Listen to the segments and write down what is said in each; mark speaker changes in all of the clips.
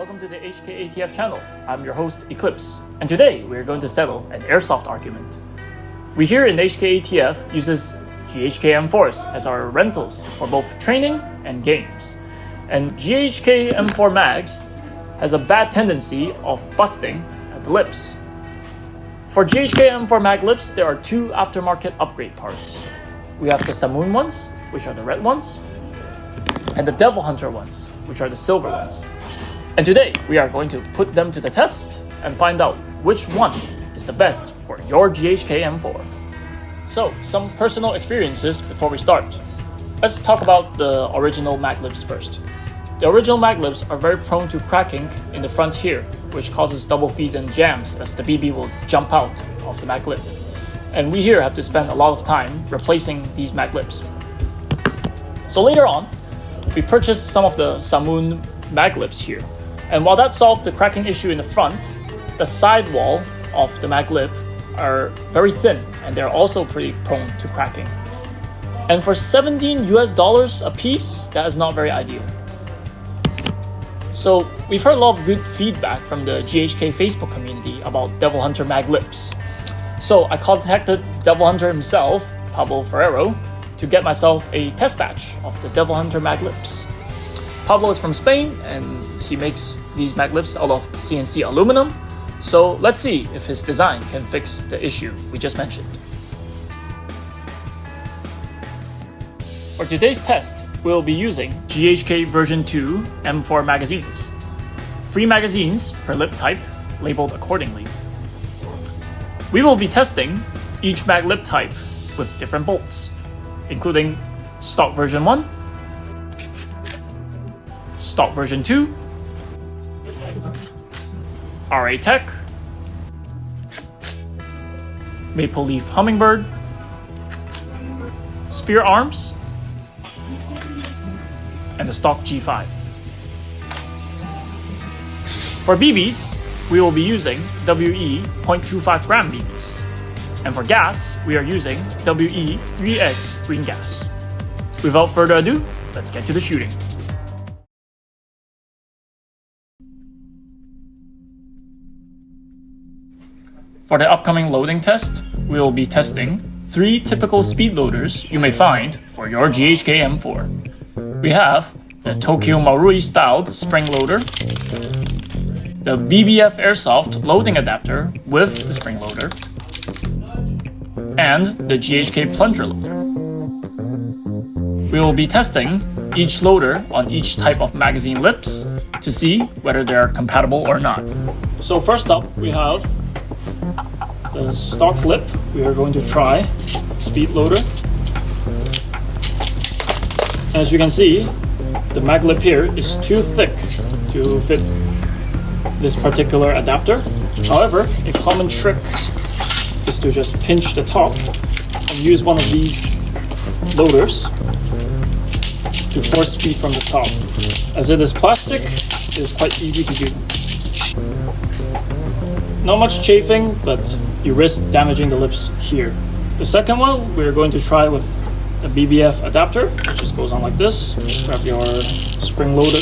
Speaker 1: welcome to the HK ATF channel. I'm your host, Eclipse, and today we're going to settle an airsoft argument. We here in HK ATF uses GHK M4s as our rentals for both training and games. And GHK M4 Mags has a bad tendency of busting at the lips. For GHK M4 Mag lips, there are two aftermarket upgrade parts. We have the Samoon ones, which are the red ones, and the Devil Hunter ones, which are the silver ones. And today, we are going to put them to the test and find out which one is the best for your GHK M4. So, some personal experiences before we start. Let's talk about the original mag lips first. The original mag lips are very prone to cracking in the front here, which causes double feeds and jams as the BB will jump out of the mag lip. And we here have to spend a lot of time replacing these mag lips. So later on, we purchased some of the Samoon mag lips here. And while that solved the cracking issue in the front, the side wall of the mag lip are very thin and they're also pretty prone to cracking. And for $17 a piece, that is not very ideal. So we've heard a lot of good feedback from the GHK Facebook community about Devil Hunter mag lips. So I contacted Devil Hunter himself, Pablo Ferrero, to get myself a test batch of the Devil Hunter mag lips. Pablo is from Spain and he makes these mag lips out of CNC aluminum. So let's see if his design can fix the issue we just mentioned. For today's test, we'll be using GHK version 2 M4 magazines. 3 magazines per lip type, labeled accordingly. We will be testing each mag lip type with different bolts, including stock version 1, stock version 2, RA Tech, Maple Leaf Hummingbird, Spear Arms, and the stock G5. For BBs, we will be using WE 0.25 gram BBs. And for gas, we are using WE 3X green gas. Without further ado, let's get to the shooting. For the upcoming loading test, we will be testing 3 typical speed loaders you may find for your GHK M4. We have the Tokyo Marui styled spring loader, the BBF Airsoft loading adapter with the spring loader, and the GHK plunger loader. We will be testing each loader on each type of magazine lips to see whether they are compatible or not. So first up, we have the stock lip. We are going to try speed loader. As you can see, the mag lip here is too thick to fit this particular adapter. However, a common trick is to just pinch the top and use one of these loaders to force feed from the top. As it is plastic, it is quite easy to do. Not much chafing, but you risk damaging the lips here. The second one, we're going to try with the BBF adapter, which just goes on like this. Grab your spring loader.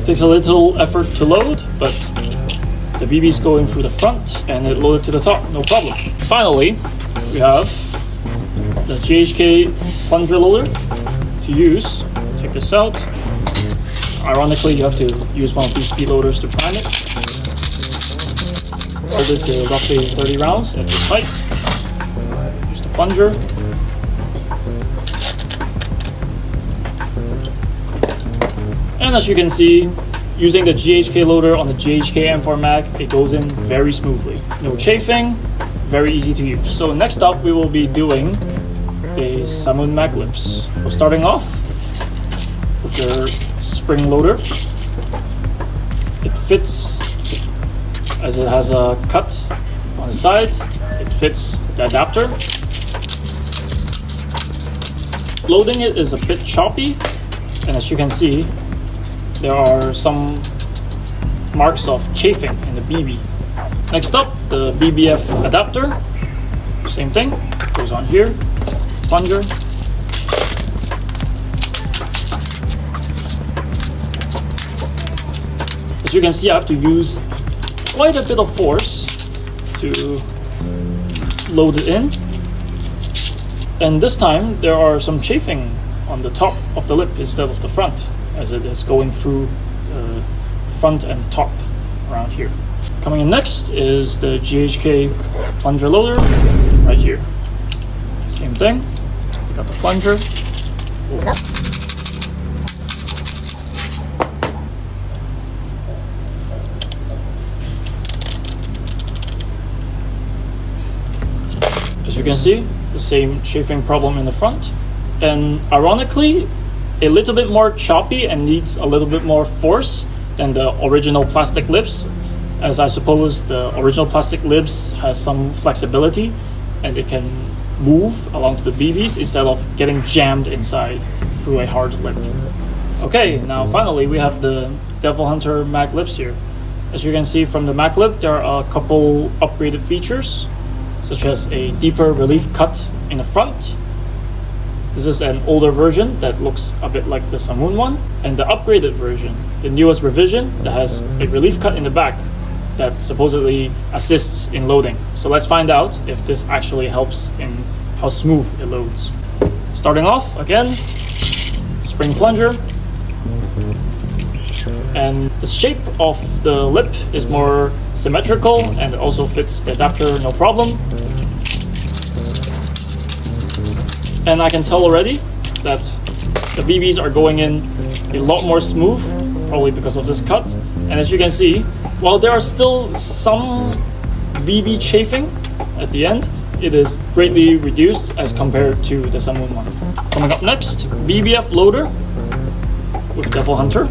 Speaker 1: Takes a little effort to load, but the BB is going through the front and it loaded to the top, no problem. Finally, we have the GHK plunger loader to use. Take this out. Ironically, you have to use one of these speed loaders to prime it. Hold it to roughly 30 rounds at this height. Use the plunger. And as you can see, using the GHK loader on the GHK M4 Mag, it goes in very smoothly. No chafing, very easy to use. So next up, we will be doing the Samoon mag lips. We're starting off with your spring loader. It fits as it has a cut on the side. It fits the adapter. Loading it is a bit choppy, and as you can see, there are some marks of chafing in the BB. Next up, the BBF adapter. Same thing, goes on here, plunger. As you can see, I have to use quite a bit of force to load it in. And this time, there are some chafing on the top of the lip instead of the front, as it is going through the front and top around here. Coming in next is the GHK plunger loader right here. Same thing, take out the plunger. As you can see, the same chafing problem in the front, and ironically, a little bit more choppy and needs a little bit more force than the original plastic lips, as I suppose the original plastic lips has some flexibility and it can move along to the BBs instead of getting jammed inside through a hard lip. Okay, now finally we have the Devil Hunter Mag Lips here. As you can see from the Mag Lip, there are a couple upgraded features, such as a deeper relief cut in the front. This is an older version that looks a bit like the Samoon one, and the upgraded version, the newest revision, that has a relief cut in the back that supposedly assists in loading. So let's find out if this actually helps in how smooth it loads. Starting off, again, spring plunger. And the shape of the lip is more symmetrical and it also fits the adapter no problem. And I can tell already that the BBs are going in a lot more smooth, probably because of this cut. And as you can see, while there are still some BB chafing at the end, it is greatly reduced as compared to the Samoon one. Coming up next, BBF loader with Devil Hunter.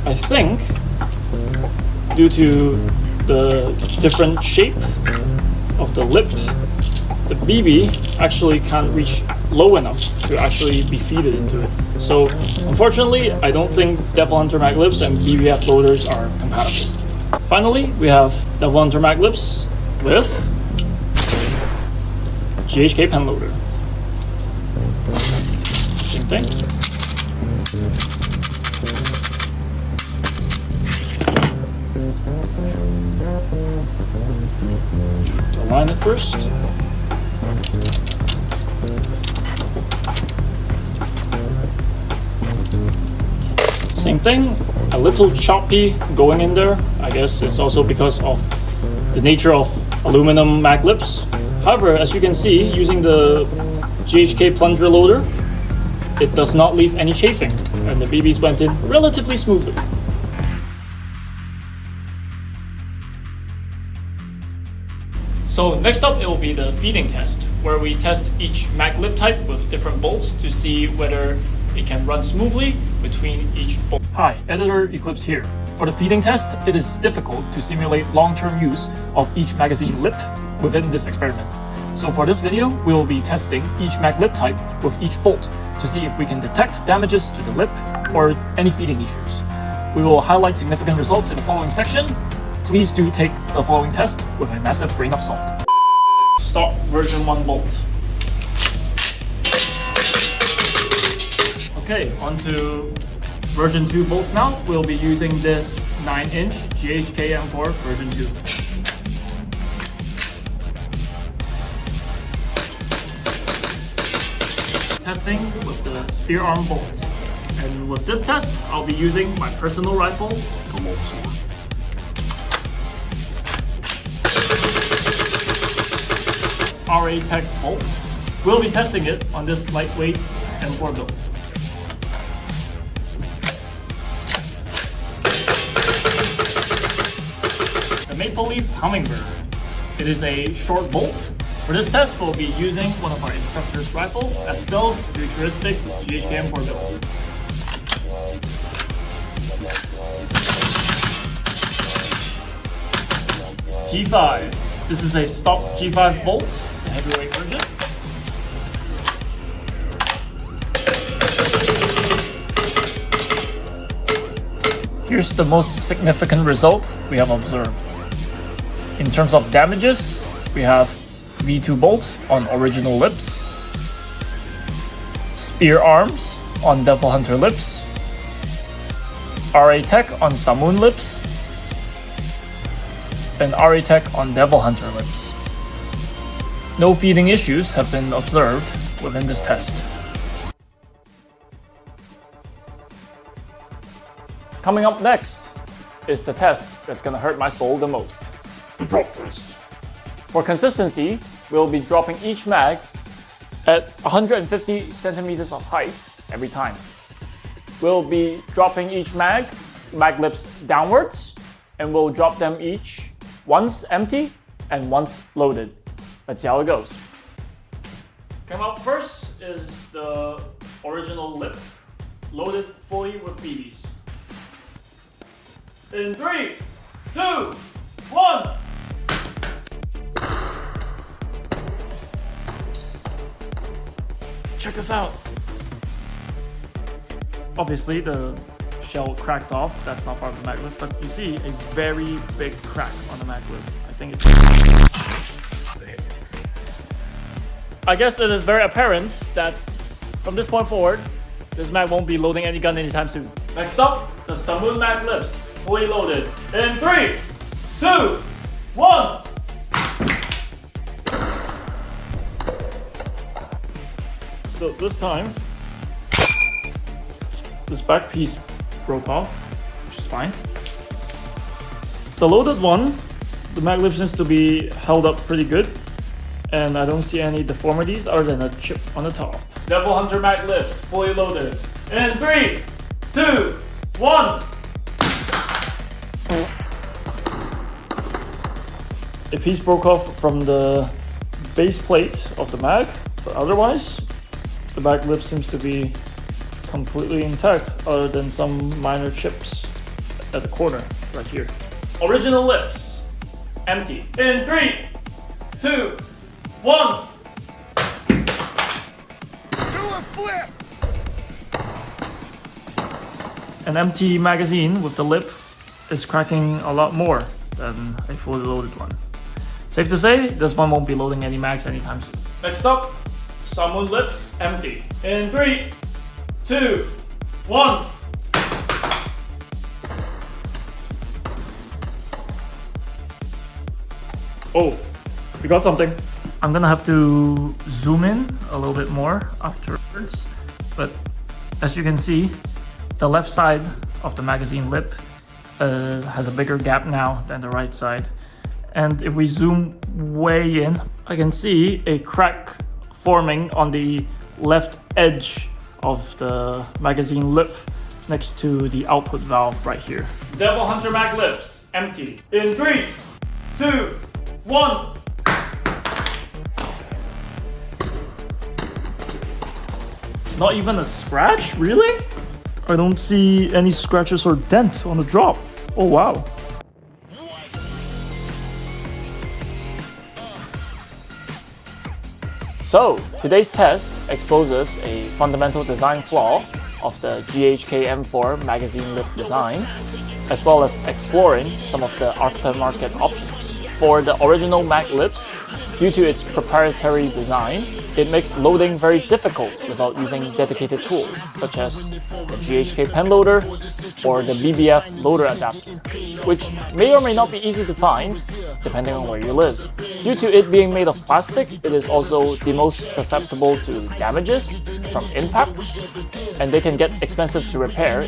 Speaker 1: I think, due to the different shape of the lip, the BB actually can't reach low enough to actually be feeded into it. So unfortunately, I don't think Devil Hunter Mag Lips and BBF loaders are compatible. Finally, we have Devil Hunter Mag Lips with GHK pen loader. Same thing. To align it first. Same thing, a little choppy going in there. I guess it's also because of the nature of aluminum mag lips. However, as you can see, using the GHK plunger loader, it does not leave any chafing, and the BBs went in relatively smoothly. So next up, it will be the feeding test, where we test each mag lip type with different bolts to see whether it can run smoothly between each bolt. Hi, Editor Eclipse here. For the feeding test, it is difficult to simulate long-term use of each magazine lip within this experiment. So for this video, we will be testing each mag lip type with each bolt to see if we can detect damages to the lip or any feeding issues. We will highlight significant results in the following section. Please do take the following test with a massive grain of salt. Stock version 1 bolt. Okay, on to version 2 bolts now. We'll be using this 9-inch GHK M4 version 2. Testing with the spear arm bolt. And with this test, I'll be using my personal rifle, RA Tech bolt. We'll be testing it on this lightweight M4 build. The Maple Leaf Hummingbird. It is a short bolt. For this test, we'll be using one of our instructor's rifle, Estelle's futuristic GHK M4 build. G5. This is a stock G5 bolt, the heavyweight version. Here's the most significant result we have observed. In terms of damages, we have V2 bolt on original lips, spear arms on Devil Hunter lips, RA Tech on Samoon lips, and RA Tech on Devil Hunter lips. No feeding issues have been observed within this test. Coming up next is the test that's gonna hurt my soul the most. The drop test. For consistency, we'll be dropping each mag at 150 centimeters of height every time. We'll be dropping each mag lips downwards, and we'll drop them each once empty and once loaded. Let's see how it goes. Coming up first is the original lip, loaded fully with BBs. In 3, 2, 1. Check this out. Obviously the shell cracked off, that's not part of the mag lip, but you see a very big crack on the mag lip. I guess it is very apparent that from this point forward, this mag won't be loading any gun anytime soon. Next up, the Samoon mag lips, fully loaded. In 3, 2, 1. So this time, this back piece broke off, which is fine. The loaded one, the mag lip seems to be held up pretty good, and I don't see any deformities other than a chip on the top. Devil Hunter mag lips, fully loaded. In 3, 2, 1. A piece broke off from the base plate of the mag, but otherwise, the mag lip seems to be completely intact other than some minor chips at the corner right here. Original lips, empty. In 3, 2, 1.
Speaker 2: Do a flip!
Speaker 1: An empty magazine with the lip is cracking a lot more than a fully loaded one. Safe to say, this one won't be loading any mags anytime soon. Next up, Samoon lips, empty. In 3, 2, 1. Oh, we got something. I'm gonna have to zoom in a little bit more afterwards, but as you can see, the left side of the magazine lip has a bigger gap now than the right side. And if we zoom way in, I can see a crack forming on the left edge of the magazine lip next to the output valve right here. Devil Hunter mag lips, empty. In 3, 2, 1. Not even a scratch? Really? I don't see any scratches or dent on the drop. Oh wow. So, today's test exposes a fundamental design flaw of the GHK M4 Magazine Lip design, as well as exploring some of the aftermarket options. For the original mag lips, due to its proprietary design, it makes loading very difficult without using dedicated tools, such as the GHK pen loader or the BBF loader adapter, which may or may not be easy to find depending on where you live. Due to it being made of plastic, it is also the most susceptible to damages from impacts, and they can get expensive to repair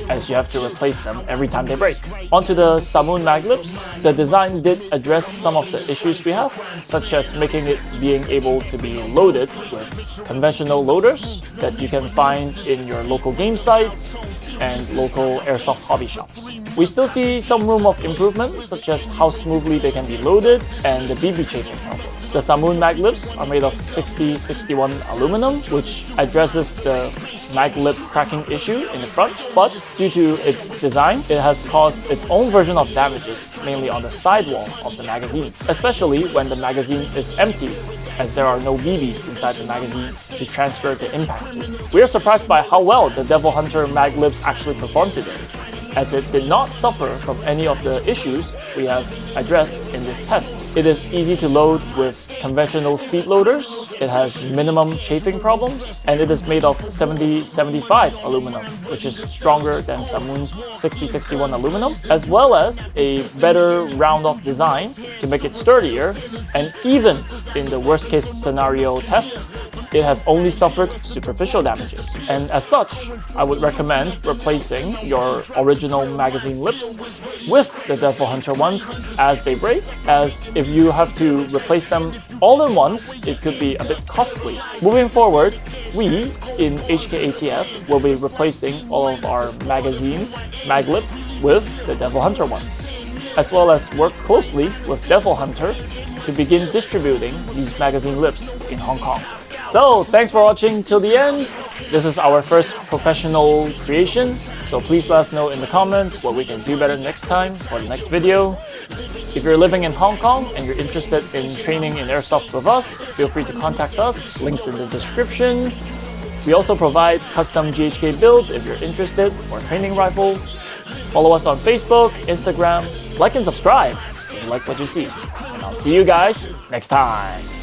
Speaker 1: as you have to replace them every time they break. Onto the Samoon mag lips, the design did address some of the issues we have, such as making it being able to be loaded with conventional loaders that you can find in your local game sites and local airsoft hobby shops. We still see some room of improvement, such as how smoothly they can be loaded and the BB chafing problem. The Samoon mag lips are made of 6061 aluminum, which addresses the mag lip cracking issue in the front, but due to its design, it has caused its own version of damages, mainly on the sidewall of the magazine, especially when the magazine is empty, as there are no BBs inside the magazine to transfer the impact to. We are surprised by how well the Devil Hunter mag lips actually performed today. as it did not suffer from any of the issues we have addressed in this test. It is easy to load with conventional speed loaders, it has minimum chafing problems, and it is made of 70-75 aluminum, which is stronger than Samun's 60-61 aluminum, as well as a better round-off design to make it sturdier, and even in the worst-case scenario test, it has only suffered superficial damages. And as such, I would recommend replacing your original magazine lips with the Devil Hunter ones as they break, as if you have to replace them all at once, it could be a bit costly. Moving forward, we in HKATF will be replacing all of our magazines, mag lip, with the Devil Hunter ones, as well as work closely with Devil Hunter to begin distributing these magazine lips in Hong Kong. So, thanks for watching till the end. This is our first professional creation, so please let us know in the comments what we can do better next time for the next video. If you're living in Hong Kong and you're interested in training in airsoft with us, feel free to contact us, links in the description. We also provide custom GHK builds if you're interested for training rifles. Follow us on Facebook, Instagram, like and subscribe if you like what you see. And I'll see you guys next time.